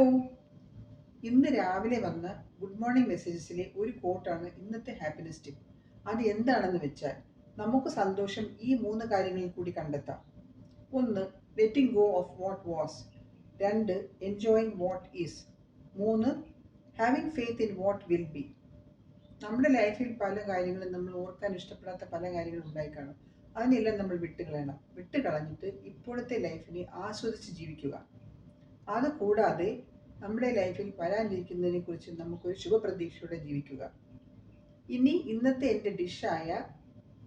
Hello, ഇന്ന് രാവിലെ വന്ന ഗുഡ് മോർണിംഗ് മെസ്സേജസിലെ ഒരു കോട്ടാണ് ഇന്നത്തെ ഹാപ്പിനെസ് ടിപ്പ്. അത് എന്താണെന്ന് വെച്ചാൽ, നമുക്ക് സന്തോഷം ഈ 3 കാര്യങ്ങളിൽ കൂടി കണ്ടെത്താം. 1. Letting go of what was. 2. Enjoying what is. 3. Having faith in what will be. നമ്മുടെ ലൈഫിൽ പല കാര്യങ്ങളും നമ്മൾ ഓർക്കാൻ ഇഷ്ടപ്പെടാത്ത പല കാര്യങ്ങളും ഉണ്ടായി കാണും. അതിനെല്ലാം നമ്മൾ വിട്ടുകളയണം. വിട്ടുകളഞ്ഞിട്ട് ഇപ്പോഴത്തെ ലൈഫിനെ ആസ്വദിച്ച് ജീവിക്കുക. അതുകൂടാതെ നമ്മുടെ ലൈഫിൽ വരാനിരിക്കുന്നതിനെ കുറിച്ച് നമുക്കൊരു ശുഭപ്രതീക്ഷയോടെ ജീവിക്കുക. ഇനി ഇന്നത്തെ എൻ്റെ ഡിഷായ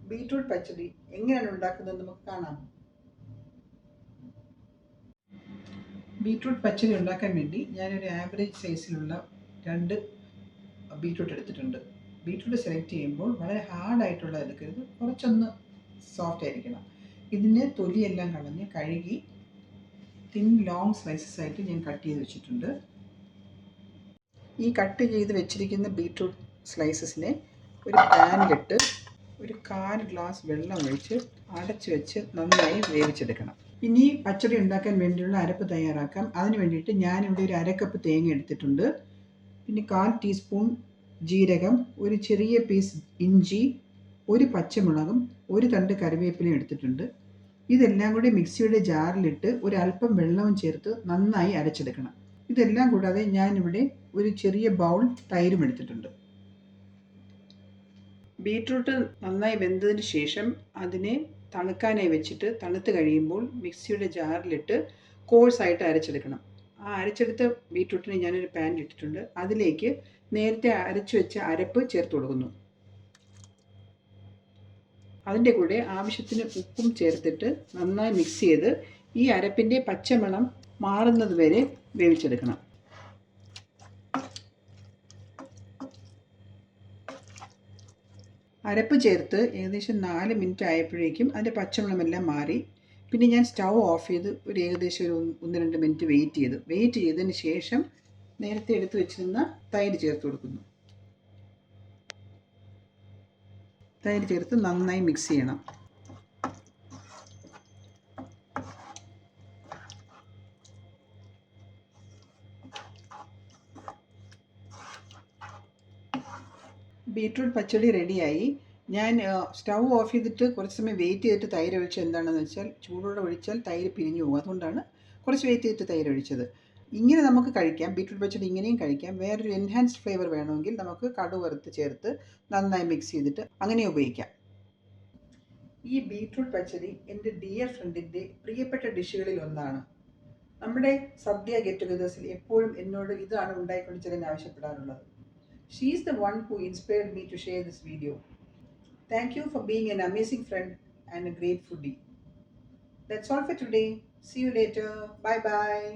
ബീട്രൂട്ട് പച്ചടി എങ്ങനെയാണ് ഉണ്ടാക്കുന്നത് നമുക്ക് കാണാം. ബീട്രൂട്ട് പച്ചടി ഉണ്ടാക്കാൻ വേണ്ടി ഞാനൊരു ആവറേജ് സൈസിലുള്ള 2 ബീട്രൂട്ട് എടുത്തിട്ടുണ്ട്. ബീട്രൂട്ട് സെലക്ട് ചെയ്യുമ്പോൾ വളരെ ഹാർഡായിട്ടുള്ളത് എടുക്കരുത്, കുറച്ചൊന്ന് സോഫ്റ്റ് ആയിരിക്കണം. ഇതിൻ്റെ തൊലിയെല്ലാം കളഞ്ഞ് കഴുകി തിൻ ലോങ് സ്ലൈസസ് ആയിട്ട് ഞാൻ കട്ട് ചെയ്ത് വെച്ചിട്ടുണ്ട്. ഈ കട്ട് ചെയ്ത് വെച്ചിരിക്കുന്ന ബീട്രൂട്ട് സ്ലൈസസിനെ ഒരു പാനിലിട്ട് ഒരു 1/4 ഗ്ലാസ് വെള്ളം ഒഴിച്ച് അടച്ചു വെച്ച് നന്നായി വേവിച്ചെടുക്കണം. ഇനി പച്ചടി ഉണ്ടാക്കാൻ വേണ്ടിയുള്ള അരപ്പ് തയ്യാറാക്കാം. അതിന് വേണ്ടിയിട്ട് ഞാനിവിടെ ഒരു 1/2 കപ്പ് തേങ്ങ എടുത്തിട്ടുണ്ട്. പിന്നെ 1/4 ടീസ്പൂൺ ജീരകം, ഒരു ചെറിയ പീസ് ഇഞ്ചി, ഒരു പച്ചമുളകും, ഒരു തണ്ട് കറിവേപ്പിലയും എടുത്തിട്ടുണ്ട്. ഇതെല്ലാം കൂടി മിക്സിയുടെ ജാറിലിട്ട് ഒരല്പം വെള്ളവും ചേർത്ത് നന്നായി അരച്ചെടുക്കണം. ഇതെല്ലാം കൂടാതെ ഞാനിവിടെ ഒരു ചെറിയ ബൗൾ തൈരും എടുത്തിട്ടുണ്ട്. ബീട്രൂട്ട് നന്നായി വെന്തതിന് ശേഷം അതിനെ തണുക്കാനായി വെച്ചിട്ട് തണുത്ത് കഴിയുമ്പോൾ മിക്സിയുടെ ജാറിലിട്ട് കോഴ്സായിട്ട് അരച്ചെടുക്കണം. ആ അരച്ചെടുത്ത ബീട്രൂട്ടിനെ ഞാനൊരു പാനിൽ ഇട്ടിട്ടുണ്ട്. അതിലേക്ക് നേരത്തെ അരച്ചു വെച്ച അരപ്പ് ചേർത്ത് കൊടുക്കുന്നു. അതിൻ്റെ കൂടെ ആവശ്യത്തിന് ഉപ്പും ചേർത്തിട്ട് നന്നായി മിക്സ് ചെയ്ത് ഈ അരപ്പിൻ്റെ പച്ചമണം മാറുന്നത് വരെ വേവിച്ചെടുക്കണം. അരപ്പ് ചേർത്ത് ഏകദേശം 4 മിനിറ്റ് ആയപ്പോഴേക്കും അതിൻ്റെ പച്ചമണമെല്ലാം മാറി. പിന്നെ ഞാൻ സ്റ്റൗ ഓഫ് ചെയ്ത് ഒരു ഏകദേശം ഒരു 1-2 മിനിറ്റ് വെയിറ്റ് ചെയ്തതിന് ശേഷം നേരത്തെ എടുത്ത് വെച്ചിരുന്ന തൈര് ചേർത്ത് കൊടുക്കുന്നു. തൈര് ചേർത്ത് നന്നായി മിക്സ് ചെയ്യണം. ബീട്രൂട്ട് പച്ചടി റെഡിയായി. ഞാൻ സ്റ്റൗ ഓഫ് ചെയ്തിട്ട് കുറച്ച് സമയം വെയിറ്റ് ചെയ്തിട്ട് തൈര് ഒഴിച്ചത് എന്താണെന്ന് വെച്ചാൽ, ചൂടോടെ ഒഴിച്ചാൽ തൈര് പിരിഞ്ഞു പോകും. അതുകൊണ്ടാണ് കുറച്ച് വെയിറ്റ് ചെയ്തിട്ട് തൈര് ഒഴിച്ചത്. ഇങ്ങനെ നമുക്ക് കഴിക്കാം. ബീട്രൂട്ട് പച്ചടി ഇങ്ങനെയും കഴിക്കാം. വേറൊരു എൻഹാൻസ്ഡ് ഫ്ലേവർ വേണമെങ്കിൽ നമുക്ക് കടുക് വറുത്ത് ചേർത്ത് നന്നായി മിക്സ് ചെയ്തിട്ട് അങ്ങനെ ഉപയോഗിക്കാം. ഈ ബീട്രൂട്ട് പച്ചടി എൻ്റെ ഡിയർ ഫ്രണ്ടിൻ്റെ പ്രിയപ്പെട്ട ഡിഷുകളിൽ ഒന്നാണ്. നമ്മുടെ സദ്യ ഗെറ്റ് ടുഗദേഴ്സിൽ എപ്പോഴും എന്നോട് ഇതാണ് ഉണ്ടായിക്കൊണ്ട് ചെല്ലാൻ ആവശ്യപ്പെടാറുള്ളത്. She is the one who inspired me to share this video. Thank you for being an amazing friend and a great foodie. That's all for today. See you later. Bye bye.